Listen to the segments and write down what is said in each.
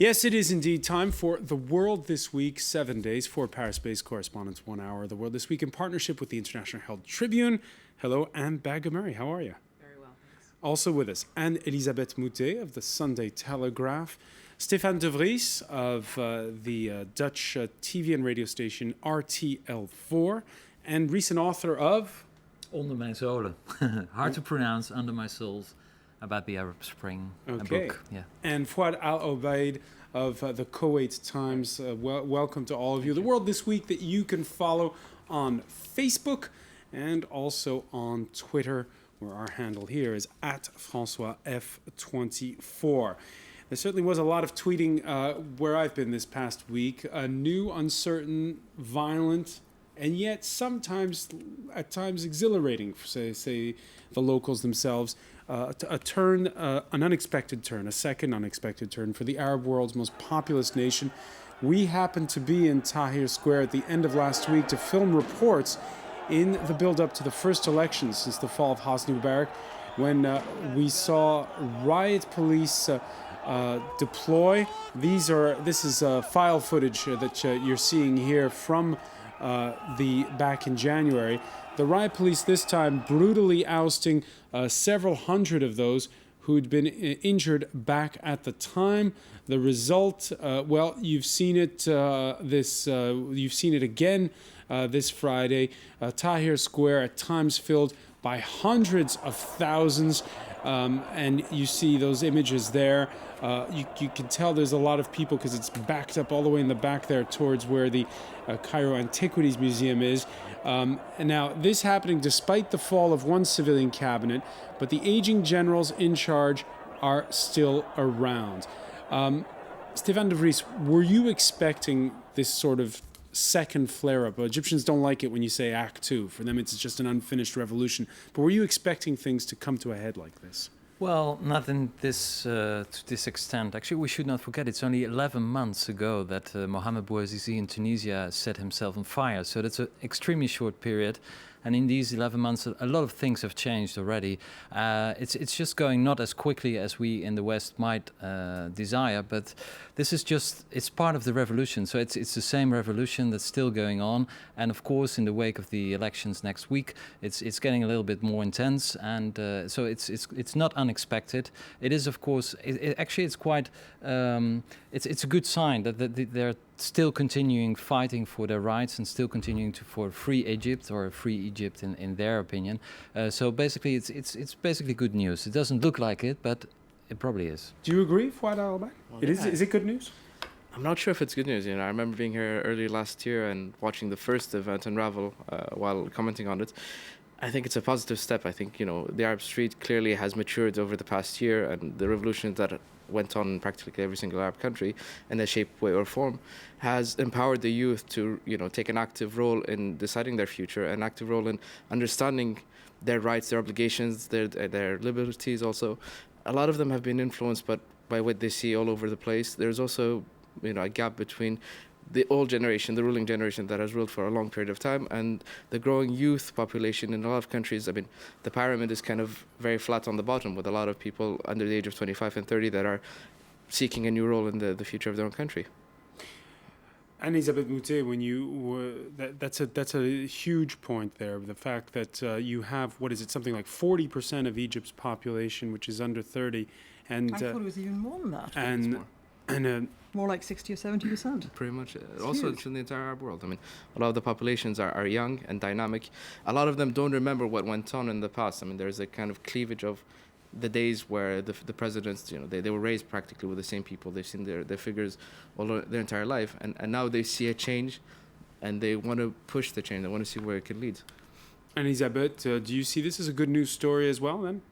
Yes, it is indeed time for The World This Week, 7 days, for Paris-based correspondents, 1 hour. The World This Week in partnership with the International Herald Tribune. Hello, Anne Bagomeri. How are you? Very well, thanks. Also with us, Anne-Elisabeth Moutet of the Sunday Telegraph, Stéphane de Vries of the Dutch TV and radio station RTL4, and recent author of... Onder mijn zolen. Hard to pronounce, Under My Soles, about the Arab Spring, a book. Yeah. And Fouad Al-Obaid of the Kuwait Times. Welcome to all of you. The World This Week that you can follow on Facebook and also on Twitter, where our handle here is @FrançoisF24. There certainly was a lot of tweeting where I've been this past week. A new, uncertain, violent, and yet sometimes, at times, exhilarating, say the locals themselves, a turn, an unexpected turn, a second unexpected turn for the Arab world's most populous nation. We happened to be in Tahrir Square at the end of last week to film reports in the build-up to the first election since the fall of Hosni Mubarak, when we saw riot police deploy. This is file footage that you're seeing here from back in January. The riot police this time brutally ousting several hundred of those who'd been injured back at the time. The result, well, you've seen it. You've seen it again this Friday. Tahrir Square at times filled by hundreds of thousands, and you see those images there. You can tell there's a lot of people because it's backed up all the way in the back there towards where the Cairo Antiquities Museum is. And now, this happening despite the fall of one civilian cabinet, but the aging generals in charge are still around. Stéphane de Vries, were you expecting this sort of second flare-up? Egyptians don't like it when you say Act Two. For them, it's just an unfinished revolution. But were you expecting things to come to a head like this? Well, not in this to this extent. Actually, we should not forget it's only 11 months ago that Mohamed Bouazizi in Tunisia set himself on fire. So that's an extremely short period. And in these 11 months, a lot of things have changed already. It's just going not as quickly as we in the West might desire, but this is just, it's part of the revolution. So it's the same revolution that's still going on. And of course, in the wake of the elections next week, it's getting a little bit more intense. And so it's not unexpected. It is, of course, actually it's quite, it's a good sign that they're still continuing fighting for their rights and still continuing for free Egypt, or a free Egypt in their opinion. So basically, it's basically good news. It doesn't look like it, but it probably is. Do you agree, Fouad Al-Obaid? Is it good news? I'm not sure if it's good news. I remember being here early last year and watching the first event unravel while commenting on it. I think it's a positive step. I think, the Arab Street clearly has matured over the past year, and the revolution that went on in practically every single Arab country in a shape, way, or form has empowered the youth to, take an active role in deciding their future, an active role in understanding their rights, their obligations, their liberties also. A lot of them have been influenced by what they see all over the place. There's also, a gap between the old generation, the ruling generation that has ruled for a long period of time, and the growing youth population in a lot of countries. I mean, the pyramid is kind of very flat on the bottom, with a lot of people under the age of 25 and 30 that are seeking a new role in the future of their own country. Anne-Elisabeth Moutet, when that's a huge point there. The fact that you have, something like 40% of Egypt's population, which is under 30, and I thought it was even more than that. And more like 60 or 70%. Pretty much. Also, it's in the entire Arab world. I mean, a lot of the populations are young and dynamic. A lot of them don't remember what went on in the past. I mean, there's a kind of cleavage of the days where the presidents, they were raised practically with the same people. They've seen their figures all their entire life. And now they see a change, and they want to push the change. They want to see where it can lead. And Elisabeth, do you see this as a good news story as well, then?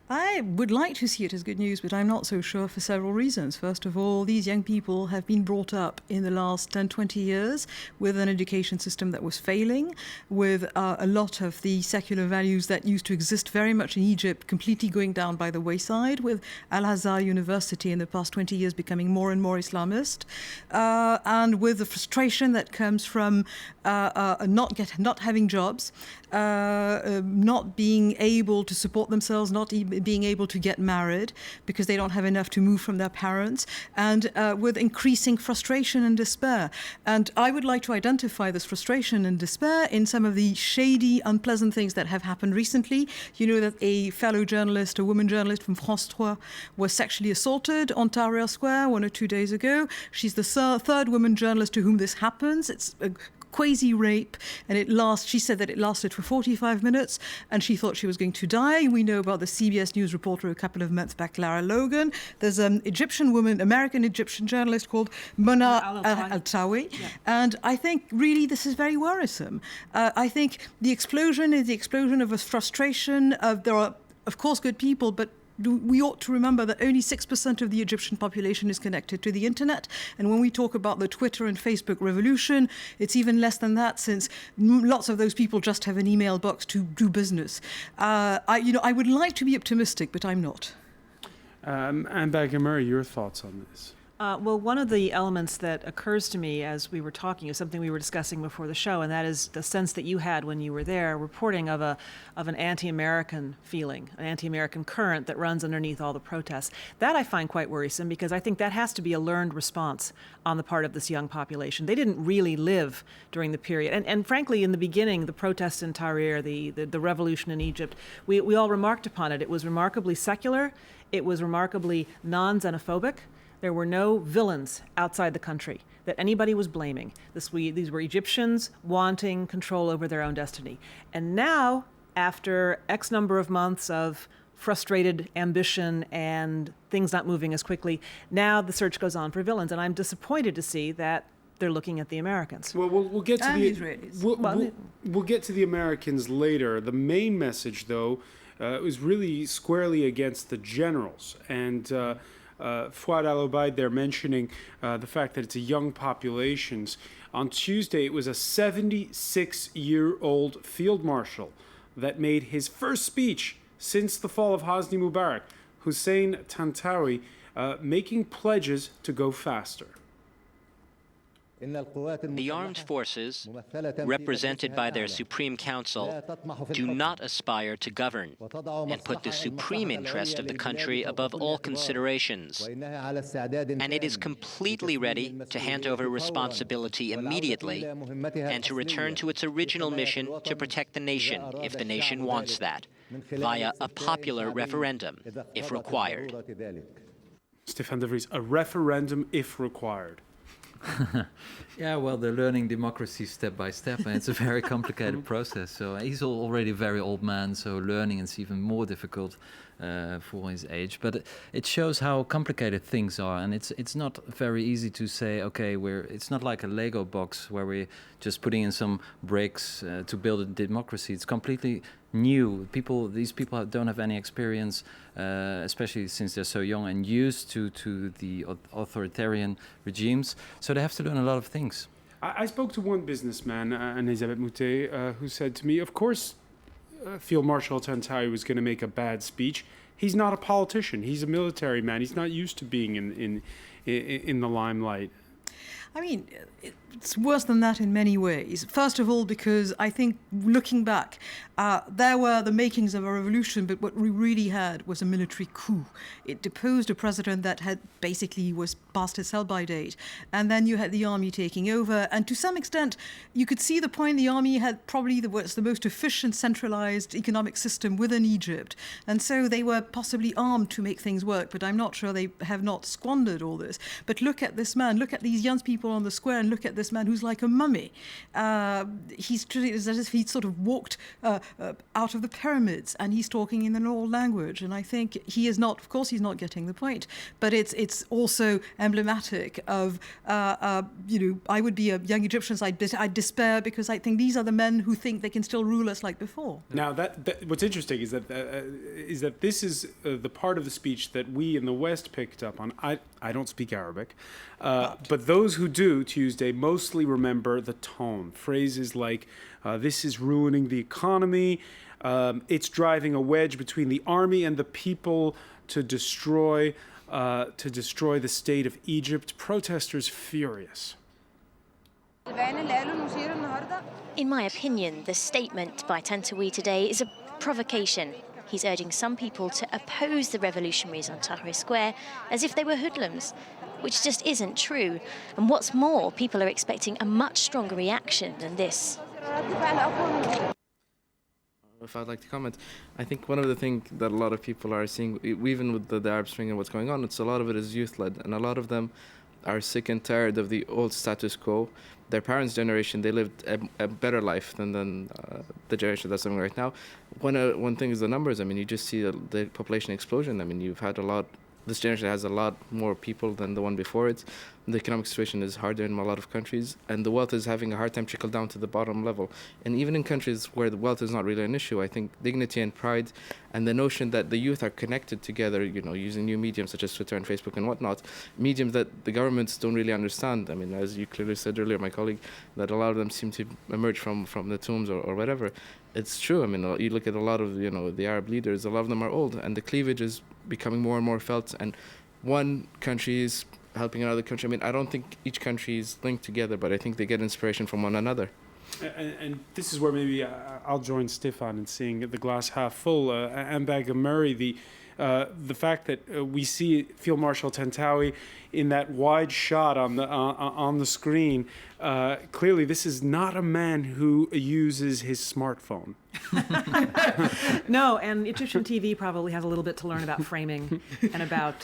I would like to see it as good news, but I'm not so sure for several reasons. First of all, these young people have been brought up in the last 10, 20 years with an education system that was failing, with a lot of the secular values that used to exist very much in Egypt completely going down by the wayside, with Al-Azhar University in the past 20 years becoming more and more Islamist, and with the frustration that comes from not having jobs, not being able to support themselves, not even being able to get married because they don't have enough to move from their parents, and with increasing frustration and despair. And I would like to identify this frustration and despair in some of the shady, unpleasant things that have happened recently. You know that a fellow journalist, a woman journalist from France 3, was sexually assaulted on Tahrir Square 1 or 2 days ago. She's the third woman journalist to whom this happens. It's a quasi rape, and she said that it lasted for 45 minutes, and she thought she was going to die. We know about the CBS News reporter a couple of months back, Lara Logan. There's an American Egyptian journalist called Mona Al-Tawi, and I think really this is very worrisome. I think the explosion is the explosion of a frustration. There are, of course, good people, but we ought to remember that only 6% of the Egyptian population is connected to the internet. And when we talk about the Twitter and Facebook revolution, it's even less than that, since lots of those people just have an email box to do business. I would like to be optimistic, but I'm not. Anne Bagger-Murray, your thoughts on this? Well, one of the elements that occurs to me as we were talking is something we were discussing before the show, and that is the sense that you had when you were there, reporting of an anti-American feeling, an anti-American current that runs underneath all the protests. That I find quite worrisome, because I think that has to be a learned response on the part of this young population. They didn't really live during the period. And frankly, in the beginning, the protests in Tahrir, the revolution in Egypt, we all remarked upon it. It was remarkably secular. It was remarkably non-xenophobic. There were no villains outside the country that anybody was blaming. These were Egyptians wanting control over their own destiny. And now, after X number of months of frustrated ambition and things not moving as quickly, now the search goes on for villains. And I'm disappointed to see that they're looking at the Americans. Well, we'll get to and the Israelis. We'll get to the Americans later. The main message, though, was really squarely against the generals. And Fouad Al-Obaid there mentioning the fact that it's a young population. On Tuesday, it was a 76-year-old field marshal that made his first speech since the fall of Hosni Mubarak, Hussein Tantawi, making pledges to go faster. The armed forces, represented by their Supreme Council, do not aspire to govern and put the supreme interest of the country above all considerations. And it is completely ready to hand over responsibility immediately and to return to its original mission to protect the nation, if the nation wants that, via a popular referendum, if required. Stefan de Vries, a referendum if required. Yeah, well, they're learning democracy step by step, and it's a very complicated process. So he's already a very old man, so learning is even more difficult for his age. But it shows how complicated things are, and it's not very easy to say, okay, it's not like a Lego box where we're just putting in some bricks to build a democracy. It's completely new. These people don't have any experience, especially since they're so young and used to the authoritarian regimes. So they have to learn a lot of things. I spoke to one businessman, Elisabeth Moutet, who said to me, of course, Field Marshal Tantawi was going to make a bad speech. He's not a politician. He's a military man. He's not used to being in the limelight. I mean, it's worse than that in many ways. First of all, because I think, looking back, there were the makings of a revolution, but what we really had was a military coup. It deposed a president that had basically was past his sell-by date. And then you had the army taking over. And to some extent, you could see the point the army had probably was the most efficient centralized economic system within Egypt. And so they were possibly armed to make things work, but I'm not sure they have not squandered all this. But look at this man, look at these young people on the square, and look at this man who's like a mummy. He's treated as if he'd sort of walked out of the pyramids, and he's talking in an old language. And I think he is not, of course, he's not getting the point. But it's also emblematic of, I would be a young Egyptian, I'd despair, because I think these are the men who think they can still rule us like before. Now, that what's interesting is that this is the part of the speech that we in the West picked up on. I don't speak Arabic, but those who do Tuesday mostly remember the tone. Phrases like, this is ruining the economy, it's driving a wedge between the army and the people to destroy the state of Egypt. Protesters furious. In my opinion, the statement by Tantawi today is a provocation. He's urging some people to oppose the revolutionaries on Tahrir Square as if they were hoodlums, which just isn't true. And what's more, people are expecting a much stronger reaction than this. If I'd like to comment, I think one of the things that a lot of people are seeing, even with the Arab Spring and what's going on, it's a lot of it is youth-led, and a lot of them are sick and tired of the old status quo. Their parents' generation, they lived a better life than the generation that's living right now. One thing is the numbers. I mean, you just see the population explosion. I mean, you've had this generation has a lot more people than the one before it. The economic situation is harder in a lot of countries, and the wealth is having a hard time trickle down to the bottom level. And even in countries where the wealth is not really an issue, I think dignity and pride and the notion that the youth are connected together, using new mediums such as Twitter and Facebook and whatnot, mediums that the governments don't really understand. I mean, as you clearly said earlier, my colleague, that a lot of them seem to emerge from the tombs or whatever. It's true. I mean, you look at a lot of, the Arab leaders, a lot of them are old, and the cleavage is becoming more and more felt, and one country is helping another country. I mean, I don't think each country is linked together, but I think they get inspiration from one another. And this is where maybe I'll join Stefan in seeing the glass half full. Ambag Murray, the fact that we see Field Marshal Tantawi in that wide shot on the screen, clearly this is not a man who uses his smartphone. No, and Egyptian TV probably has a little bit to learn about framing and about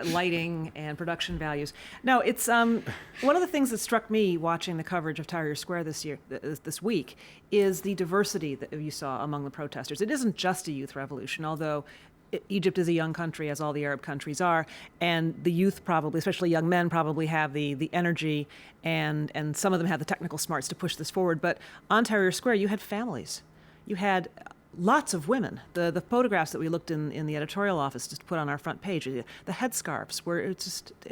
lighting and production values. No, it's one of the things that struck me watching the coverage of Tahrir Square this week is the diversity that you saw among the protesters. It isn't just a youth revolution, although Egypt is a young country, as all the Arab countries are, and the youth probably, especially young men, probably have the energy, and some of them have the technical smarts to push this forward. But on Tahrir Square, you had families. You had lots of women. The photographs that we looked in the editorial office just put on our front page, the headscarves, where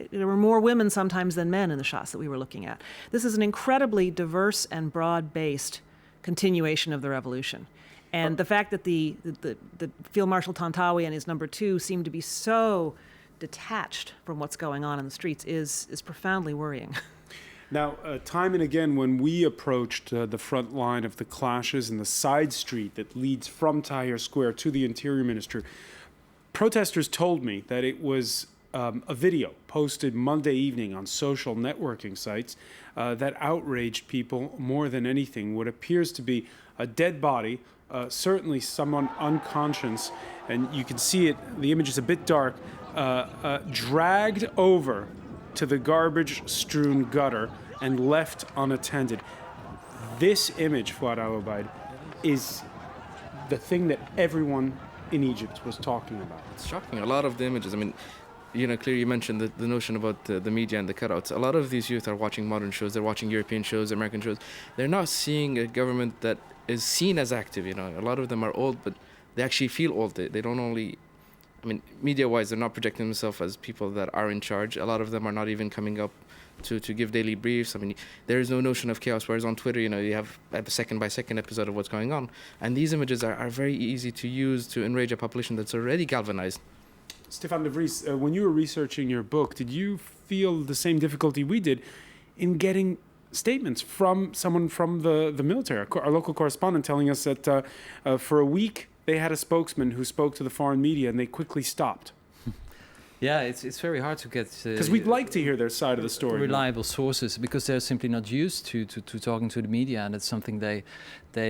there were more women sometimes than men in the shots that we were looking at. This is an incredibly diverse and broad-based continuation of the revolution. And the fact that the Field Marshal Tantawi and his number two seem to be so detached from what's going on in the streets is profoundly worrying. Now, time and again, when we approached the front line of the clashes in the side street that leads from Tahrir Square to the Interior Ministry, protesters told me that it was a video posted Monday evening on social networking sites that outraged people more than anything. What appears to be a dead body, certainly someone unconscious, and you can see it, the image is a bit dark, dragged over to the garbage-strewn gutter and left unattended. This image, Fuad Al-Obaid, is the thing that everyone in Egypt was talking about. It's shocking. A lot of the images, I mean, clearly you mentioned the notion about the media and the cutouts. A lot of these youth are watching modern shows, they're watching European shows, American shows. They're not seeing a government that is seen as active, A lot of them are old, but they actually feel old. They don't only... I mean, media-wise, they're not projecting themselves as people that are in charge. A lot of them are not even coming up to give daily briefs. I mean, there is no notion of chaos, whereas on Twitter, you have a second-by-second episode of what's going on. And these images are very easy to use to enrage a population that's already galvanized. Stefan de Vries, when you were researching your book, did you feel the same difficulty we did in getting statements from someone from the military? Our local correspondent telling us that for a week, they had a spokesman who spoke to the foreign media, and they quickly stopped. Yeah, it's very hard to get... Because we'd like to hear their side of the story. Reliable sources, because they're simply not used to talking to the media, and it's something they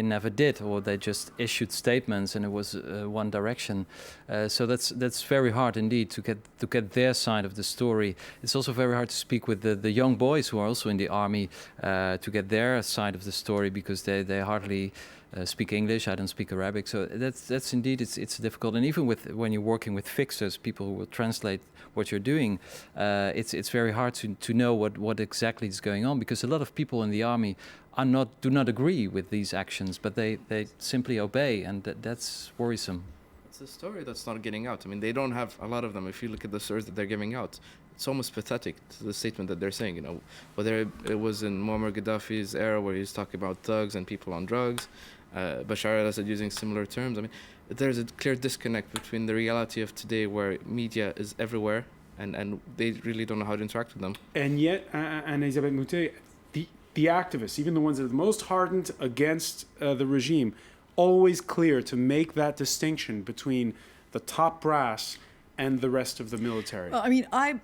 never did, or they just issued statements and it was one direction. So that's very hard indeed to get their side of the story. It's also very hard to speak with the young boys who are also in the army to get their side of the story, because they hardly... speak English. I don't speak Arabic, so that's indeed it's difficult. And even when you're working with fixers, people who will translate what you're doing, it's very hard to know what exactly is going on, because a lot of people in the army do not agree with these actions, but they simply obey, and that's worrisome. It's a story that's not getting out. I mean, they don't have a lot of them. If you look at the stories that they're giving out, it's almost pathetic to the statement that they're saying. Whether it was in Muammar Gaddafi's era where he's talking about thugs and people on drugs. Bashar al-Assad using similar terms. I mean, there's a clear disconnect between the reality of today, where media is everywhere, and they really don't know how to interact with them. And yet, Anne Elisabeth Moutet, the activists, even the ones that are the most hardened against the regime, always clear to make that distinction between the top brass and the rest of the military. Well, I mean, I'm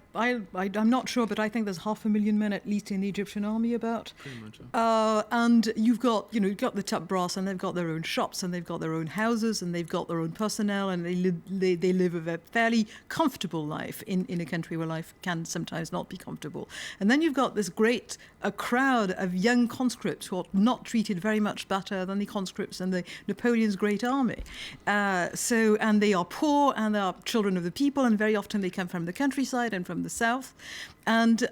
not sure, but I think there's 500,000 men at least in the Egyptian army about. Pretty much. Yeah. And you've got the top brass, and they've got their own shops, and they've got their own houses, and they've got their own personnel, and they live a fairly comfortable life in a country where life can sometimes not be comfortable. And then you've got this great crowd of young conscripts who are not treated very much better than the conscripts in the Napoleon's Great Army. And they are poor, and they are children of the people, and very often they come from the countryside and from the south. And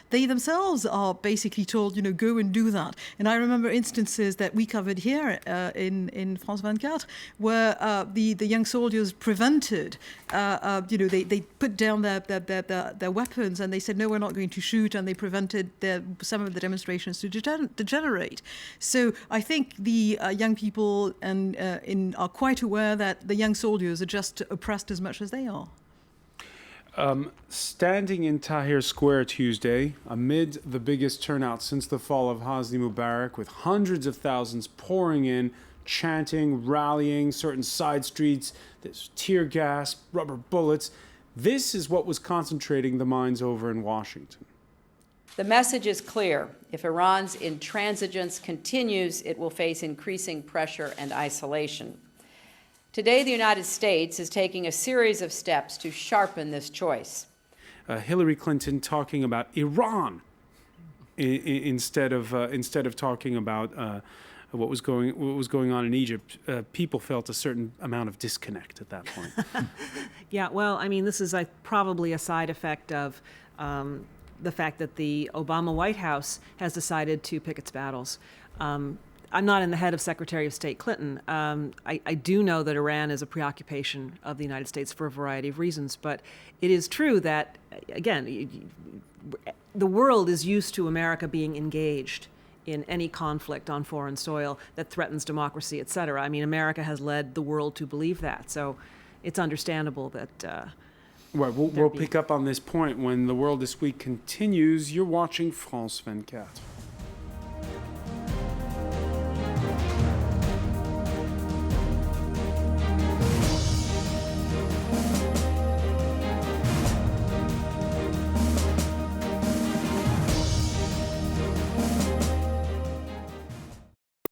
they themselves are basically told, go and do that. And I remember instances that we covered here in France 24, where the young soldiers prevented, they put down their weapons, and they said, no, we're not going to shoot, and they prevented some of the demonstrations to degenerate. So I think the young people are quite aware that the young soldiers are just oppressed as much as they are. Standing in Tahrir Square Tuesday, amid the biggest turnout since the fall of Hosni Mubarak, with hundreds of thousands pouring in, chanting, rallying, certain side streets, there's tear gas, rubber bullets. This is what was concentrating the minds over in Washington. The message is clear. If Iran's intransigence continues, it will face increasing pressure and isolation. Today, the United States is taking a series of steps to sharpen this choice. Hillary Clinton talking about Iran instead of talking about what was going on in Egypt. People felt a certain amount of disconnect at that point. Yeah, well, I mean, this is probably a side effect of the fact that the Obama White House has decided to pick its battles. I'm not in the head of Secretary of State Clinton. I do know that Iran is a preoccupation of the United States for a variety of reasons, but it is true that, again, the world is used to America being engaged in any conflict on foreign soil that threatens democracy, et cetera. I mean, America has led the world to believe that, so it's understandable that... We'll pick up on this point when The World This Week continues. You're watching France 24.